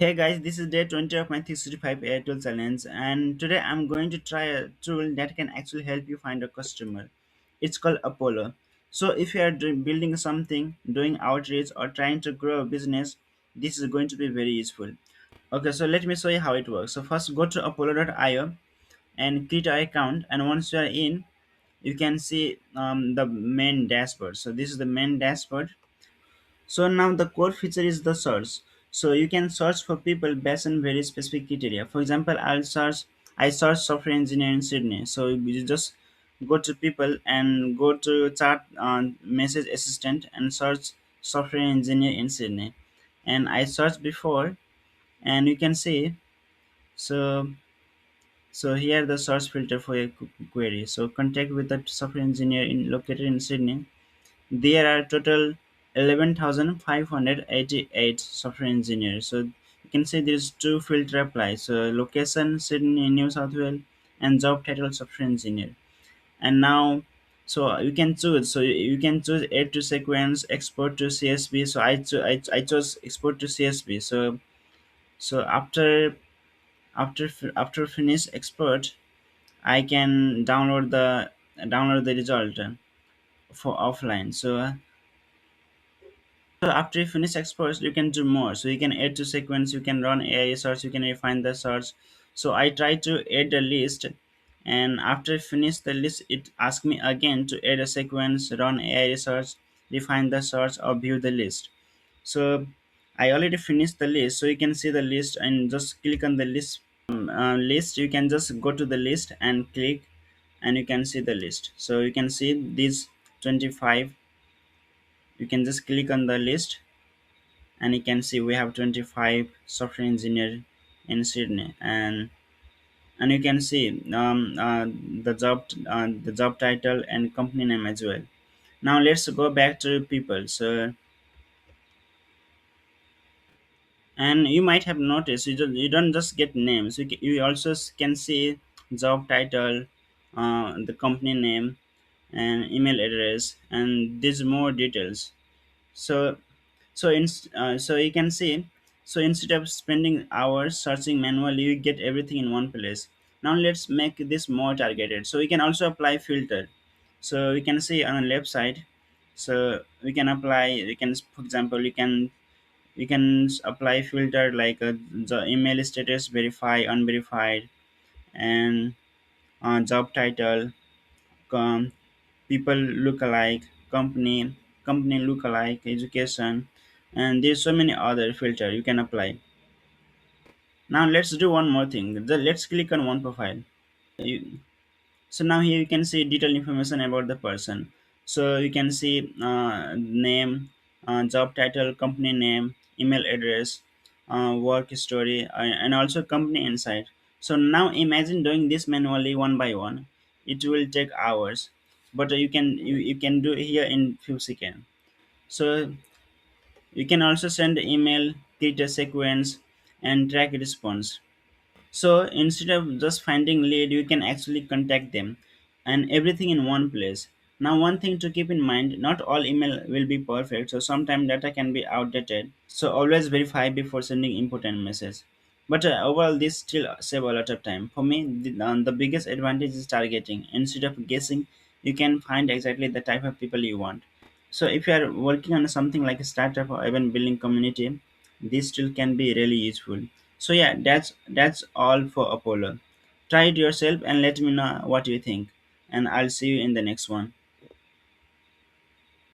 Hey guys, this is day 20 of my 365 Airtel challenge, and today I'm going to try a tool that can actually help you find a customer. It's called Apollo. So, if you are building something, doing outreach, or trying to grow a business, this is going to be very useful. Okay, so let me show you how it works. So, first go to apollo.io and create your account, and once you are in, you can see the main dashboard. So, this is the main dashboard. So now the core feature is the search. So you can search for people based on very specific criteria. For example, I search software engineer in Sydney. So you just go to people and go to chat message assistant and search software engineer in Sydney. And I searched before, and you can see. So here the search filter for your query. So contact with the software engineer located in Sydney. There are total 11,588 software engineers. So you can see there's two filter apply. So location Sydney, New South Wales, and job title software engineer. And now, so you can choose. So you can choose add to sequence, export to CSV. So I chose export to CSV. So after finish export, I can download the result for offline. So after you finish exports, you can do more. So you can add to sequence, you can run AI search, you can refine the search. So I try to add a list, and after I finish the list, it asks me again to add a sequence, run AI search, refine the search, or view the list. So I already finished the list, so you can see the list and just click on the list. You can just go to the list and click, and you can see the list. So you can see these 25. You can just click on the list, and you can see we have 25 software engineer in Sydney, and you can see the job title and company name as well. Now let's go back to people. So, and you might have noticed you don't just get names, you also can see job title, the company name, and email address, and there's more details. So so you can see, so instead of spending hours searching manually, you get everything in one place. Now let's make this more targeted. So we can also apply filter. So we can see on the left side. So we can apply, we can, for example, apply filter like the email status, verify, unverified, and job title, com, people look alike, company look alike, education, and there's so many other filter you can apply. Now let's do one more thing. Let's click on one profile. You, so now here you can see detailed information about the person. So you can see name, job title, company name, email address, work story, and also company insight. So now imagine doing this manually one by one. It will take hours, but you can do it here in few seconds. So you can also send email, create a sequence, and track response. So instead of just finding lead, you can actually contact them, and everything in one place. Now, one thing to keep in mind, not all email will be perfect, so sometimes data can be outdated. So always verify before sending important message. But overall, this still save a lot of time. For me, the biggest advantage is targeting. Instead of guessing, you can find exactly the type of people you want. So if you are working on something like a startup or even building community, this still can be really useful. So yeah, that's all for Apollo. Try it yourself and let me know what you think. And I'll see you in the next one.